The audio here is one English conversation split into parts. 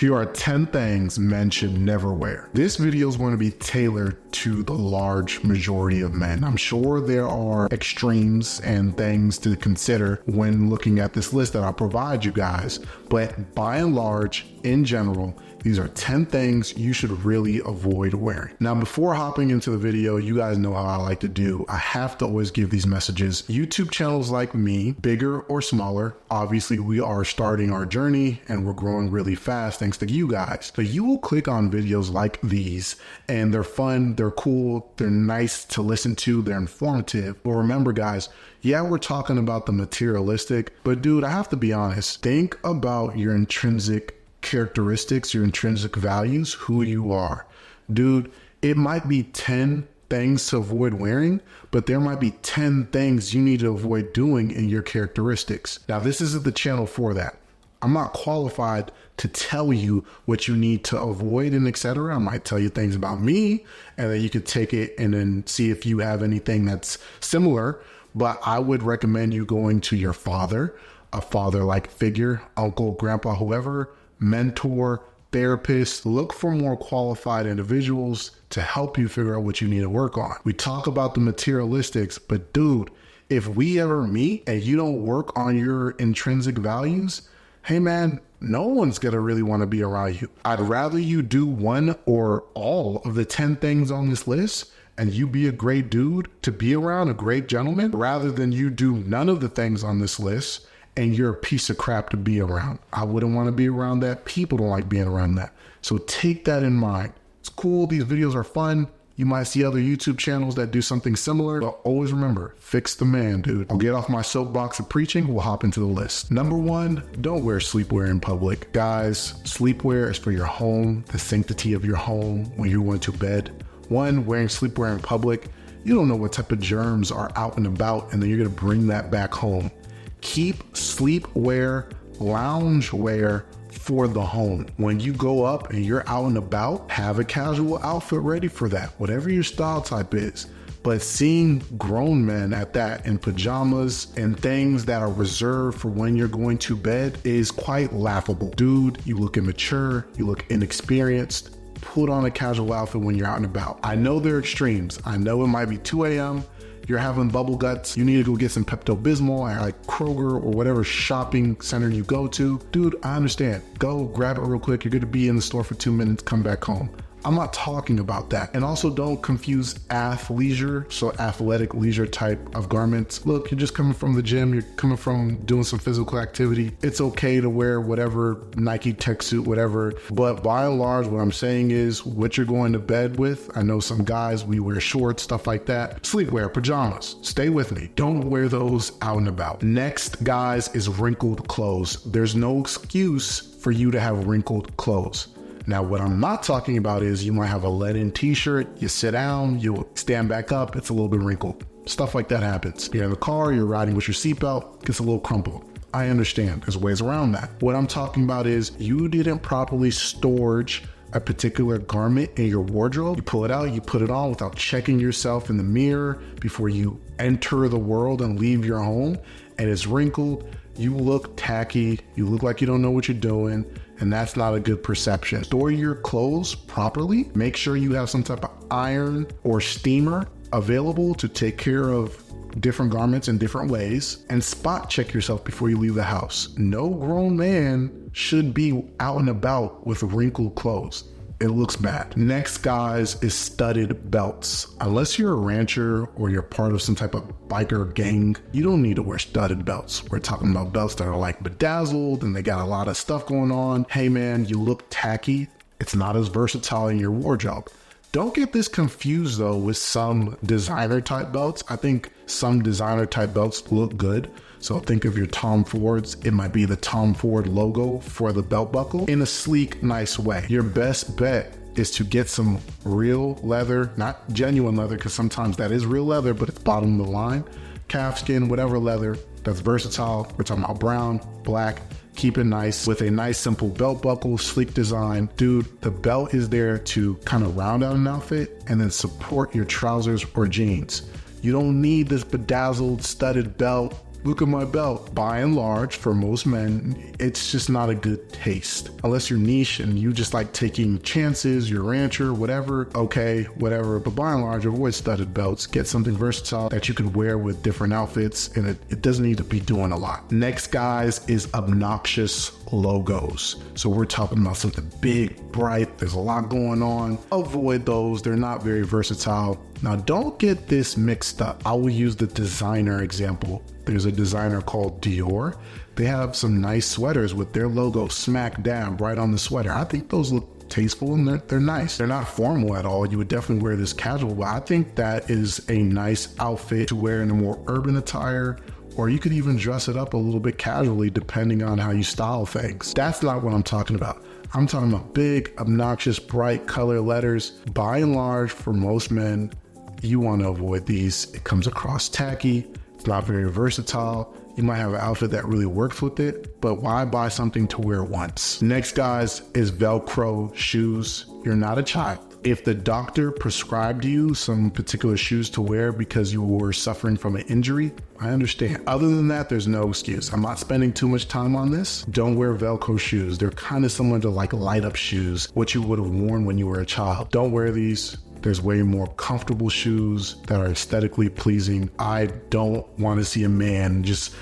Here are 10 things men should never wear. This video is going to be tailored to the large majority of men. I'm sure there are extremes and things to consider when looking at this list that I'll provide you guys, but by and large, in general, these are 10 things you should really avoid wearing. Now, before hopping into the video, you guys know how I like to do. I have to always give these messages. YouTube channels like me, bigger or smaller, obviously we are starting our journey and we're growing really fast thanks to you guys. So you will click on videos like these and they're fun, they're cool, they're nice to listen to, they're informative. But remember guys, yeah, we're talking about the materialistic, but dude, I have to be honest, think about your intrinsic characteristics, your intrinsic values, who you are. Dude, it might be 10 things to avoid wearing, but there might be 10 things you need to avoid doing in your characteristics. Now, this isn't the channel for that. I'm not qualified to tell you what you need to avoid and etc. I might tell you things about me and then you could take it and then see if you have anything that's similar. But I would recommend you going to your father, a father-like figure, uncle, grandpa, whoever, mentor, therapist. Look for more qualified individuals to help you figure out what you need to work on. We talk about the materialistics, but dude, if we ever meet and you don't work on your intrinsic values, hey man, no one's gonna really want to be around you. I'd rather you do one or all of the 10 things on this list and you be a great dude to be around, a great gentleman, rather than you do none of the things on this list and you're a piece of crap to be around. I wouldn't want to be around that. People don't like being around that. So take that in mind. It's cool. These videos are fun. You might see other YouTube channels that do something similar, but always remember, fix the man, dude. I'll get off my soapbox of preaching. We'll hop into the list. Number 1, don't wear sleepwear in public. Guys, sleepwear is for your home, the sanctity of your home when you're going to bed. One, wearing sleepwear in public, you don't know what type of germs are out and about, and then you're going to bring that back home. Keep sleepwear, loungewear for the home. When you go up and you're out and about, have a casual outfit ready for that, whatever your style type is. But seeing grown men at that in pajamas and things that are reserved for when you're going to bed is quite laughable. Dude, you look immature, you look inexperienced. Put on a casual outfit when you're out and about. I know they're extremes. I know it might be 2 a.m. You're having bubble guts. You need to go get some Pepto-Bismol at like Kroger or whatever shopping center you go to. Dude, I understand. Go grab it real quick. You're going to be in the store for 2 minutes, come back home. I'm not talking about that. And also don't confuse athleisure, so athletic leisure type of garments. Look, you're just coming from the gym, you're coming from doing some physical activity. It's okay to wear whatever Nike tech suit, whatever. But by and large, what I'm saying is what you're going to bed with. I know some guys, we wear shorts, stuff like that. Sleepwear, pajamas, stay with me. Don't wear those out and about. Next, guys, is wrinkled clothes. There's no excuse for you to have wrinkled clothes. Now, what I'm not talking about is you might have a let-in t-shirt, you sit down, you stand back up, it's a little bit wrinkled. Stuff like that happens. You're in the car, you're riding with your seatbelt, gets a little crumpled. I understand, there's ways around that. What I'm talking about is you didn't properly storage a particular garment in your wardrobe. You pull it out, you put it on without checking yourself in the mirror before you enter the world and leave your home, and it's wrinkled. You look tacky, you look like you don't know what you're doing, and that's not a good perception. Store your clothes properly. Make sure you have some type of iron or steamer available to take care of different garments in different ways, and spot check yourself before you leave the house. No grown man should be out and about with wrinkled clothes. It looks bad. Next, guys, is studded belts. Unless you're a rancher or you're part of some type of biker gang, you don't need to wear studded belts. We're talking about belts that are like bedazzled and they got a lot of stuff going on. Hey man, you look tacky. It's not as versatile in your wardrobe. Don't get this confused though with some designer type belts. I think some designer type belts look good. So think of your Tom Fords. It might be the Tom Ford logo for the belt buckle in a sleek, nice way. Your best bet is to get some real leather, not genuine leather, because sometimes that is real leather, but it's bottom of the line. Calfskin, whatever leather that's versatile. We're talking about brown, black. Keep it nice with a nice simple belt buckle, sleek design. Dude, the belt is there to kind of round out an outfit and then support your trousers or jeans. You don't need this bedazzled studded belt look at my belt. By and large, for most men, it's just not a good taste. Unless you're niche and you just like taking chances, you're a rancher, whatever, okay, whatever. But by and large, avoid studded belts. Get something versatile that you can wear with different outfits, and it doesn't need to be doing a lot. Next, guys, is obnoxious logos. So we're talking about something big, bright, there's a lot going on. Avoid those, they're not very versatile. Now, don't get this mixed up. I will use the designer example. There's a designer called Dior. They have some nice sweaters with their logo smack dab right on the sweater. I think those look tasteful and they're nice. They're not formal at all. You would definitely wear this casual, but I think that is a nice outfit to wear in a more urban attire, or you could even dress it up a little bit casually depending on how you style things. That's not what I'm talking about. I'm talking about big, obnoxious, bright color letters. By and large, for most men, you want to avoid these. It comes across tacky. It's not very versatile. You might have an outfit that really works with it, but why buy something to wear once? Next, guys, is Velcro shoes. You're not a child. If the doctor prescribed you some particular shoes to wear because you were suffering from an injury, I understand. Other than that, there's no excuse. I'm not spending too much time on this. Don't wear Velcro shoes. They're kind of similar to like light up shoes, what you would have worn when you were a child. Don't wear these. There's way more comfortable shoes that are aesthetically pleasing. I don't want to see a man just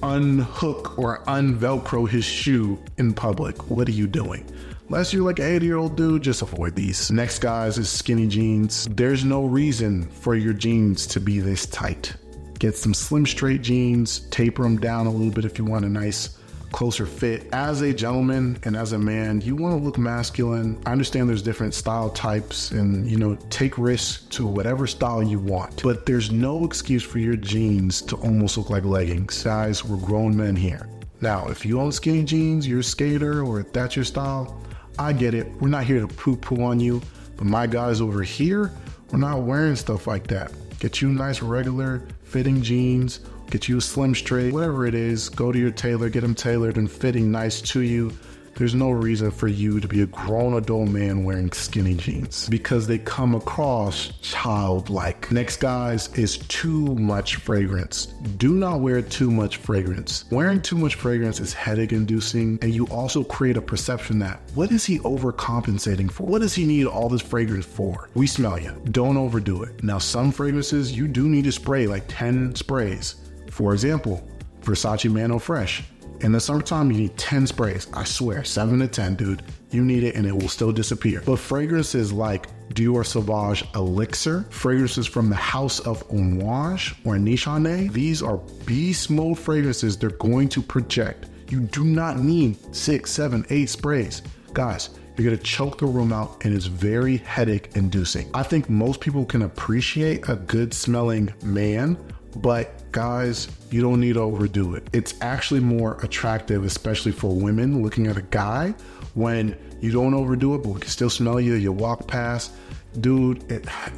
unhook or unvelcro his shoe in public. What are you doing? Unless you're like an 80-year-old dude, just avoid these. Next, guys, is skinny jeans. There's no reason for your jeans to be this tight. Get some slim straight jeans, taper them down a little bit if you want a nice closer fit. As a gentleman and as a man, you want to look masculine. I understand there's different style types and, you know, take risks to whatever style you want, but there's no excuse for your jeans to almost look like leggings. Guys, we're grown men here. Now, if you own skinny jeans, you're a skater, or if that's your style, I get it. We're not here to poo-poo on you, but my guys over here, we're not wearing stuff like that. Get you nice regular fitting jeans, get you a slim straight, whatever it is, go to your tailor, get them tailored and fitting nice to you. There's no reason for you to be a grown adult man wearing skinny jeans because they come across childlike. Next, guys, is too much fragrance. Do not wear too much fragrance. Wearing too much fragrance is headache inducing, and you also create a perception that, what is he overcompensating for? What does he need all this fragrance for? We smell you. Don't overdo it. Now, some fragrances you do need to spray, like 10 sprays. For example, Versace Mano Fresh. In the summertime, you need 10 sprays. I swear, 7 to 10, dude. You need it and it will still disappear. But fragrances like Dior Sauvage Elixir, fragrances from the House of Homage or Nichane, these are beast mode fragrances. They're going to project. You do not need 6, 7, 8 sprays. Guys, you're gonna choke the room out and it's very headache inducing. I think most people can appreciate a good smelling man, but guys, you don't need to overdo it. It's actually more attractive, especially for women, looking at a guy when you don't overdo it, but we can still smell you. You walk past, dude,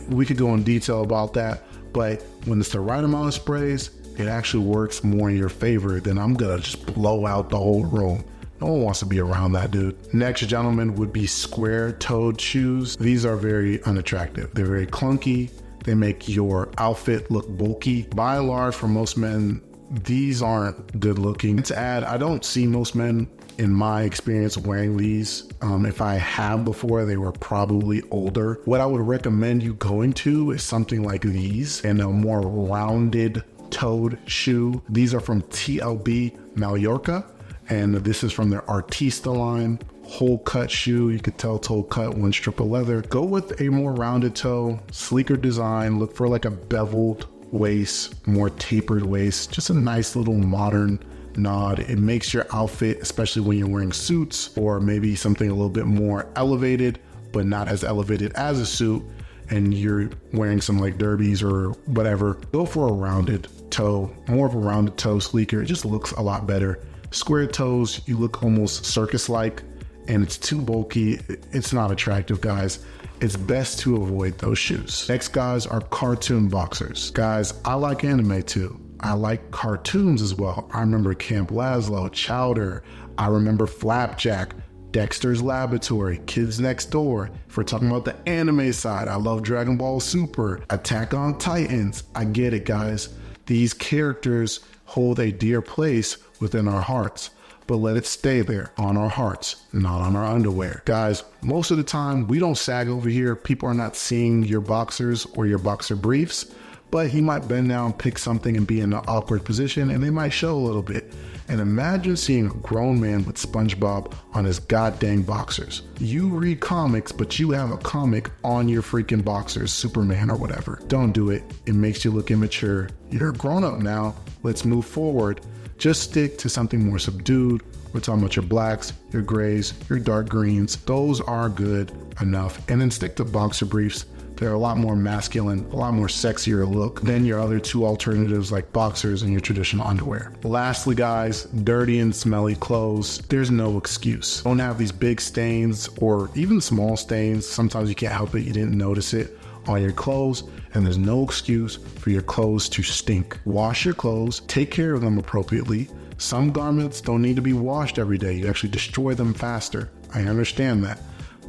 we could go in detail about that, but when it's the right amount of sprays, it actually works more in your favor than I'm gonna just blow out the whole room. No one wants to be around that, dude. Next, gentlemen, would be square-toed shoes. These are very unattractive. They're very clunky. They make your outfit look bulky. By and large, for most men, these aren't good looking. To add, I don't see most men, in my experience, wearing these. If I have before, they were probably older. What I would recommend you going to is something like these and a more rounded toed shoe. These are from TLB Mallorca, and this is from their Artista line. Whole cut shoe, you could tell toe cut, one strip of leather. Go with a more rounded toe, sleeker design. Look for like a beveled waist, more tapered waist, just a nice little modern nod. It makes your outfit, especially when you're wearing suits or maybe something a little bit more elevated, but not as elevated as a suit, and you're wearing some like derbies or whatever, go for a rounded toe, more of a rounded toe, sleeker. It just looks a lot better. Square toes, you look almost circus-like, and it's too bulky. It's not attractive, guys. It's best to avoid those shoes. Next, guys, are cartoon boxers. Guys, I like anime too. I like cartoons as well. I remember Camp Lazlo, Chowder. I remember Flapjack, Dexter's Laboratory, Kids Next Door. If we're talking about the anime side, I love Dragon Ball Super, Attack on Titans. I get it, guys. These characters hold a dear place within our hearts, but let it stay there on our hearts, not on our underwear. Guys, most of the time we don't sag over here. People are not seeing your boxers or your boxer briefs, but he might bend down, pick something and be in an awkward position and they might show a little bit. And imagine seeing a grown man with SpongeBob on his goddamn boxers. You read comics, but you have a comic on your freaking boxers, Superman or whatever. Don't do it. It makes you look immature. You're a grown up now. Let's move forward. Just stick to something more subdued. We're talking about your blacks, your grays, your dark greens. Those are good enough. And then stick to boxer briefs. They're a lot more masculine, a lot more sexier look than your other two alternatives like boxers and your traditional underwear. Lastly, guys, dirty and smelly clothes. There's no excuse. Don't have these big stains or even small stains. Sometimes you can't help it. You didn't notice it on your clothes, and there's no excuse for your clothes to stink. Wash your clothes, take care of them appropriately. Some garments don't need to be washed every day. You actually destroy them faster. I understand that.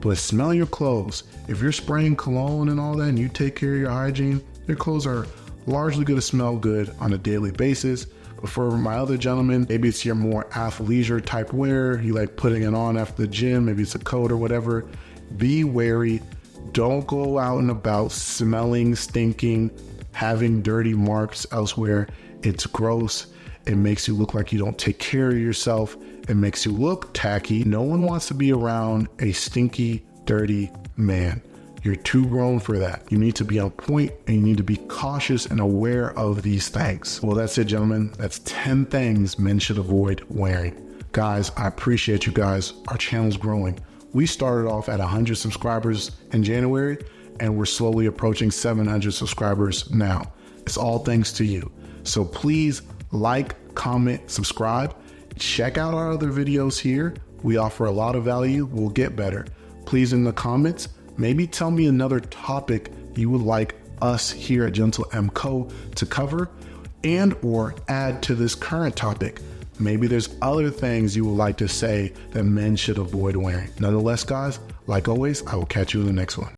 But smell your clothes. If you're spraying cologne and all that and you take care of your hygiene, your clothes are largely going to smell good on a daily basis. But for my other gentlemen, maybe it's your more athleisure type wear. You like putting it on after the gym. Maybe it's a coat or whatever. Be wary. Don't go out and about smelling, stinking, having dirty marks elsewhere. It's gross. It makes you look like you don't take care of yourself. It makes you look tacky. No one wants to be around a stinky, dirty man. You're too grown for that. You need to be on point and you need to be cautious and aware of these things. Well, that's it, gentlemen. That's 10 things men should avoid wearing. Guys, I appreciate you guys. Our channel's growing. We started off at 100 subscribers in January and we're slowly approaching 700 subscribers now. It's all thanks to you. So please like, comment, subscribe. Check out our other videos here. We offer a lot of value. We'll get better. Please, in the comments, maybe tell me another topic you would like us here at Gentle M Co to cover and or add to this current topic. Maybe there's other things you would like to say that men should avoid wearing. Nonetheless, guys, like always, I will catch you in the next one.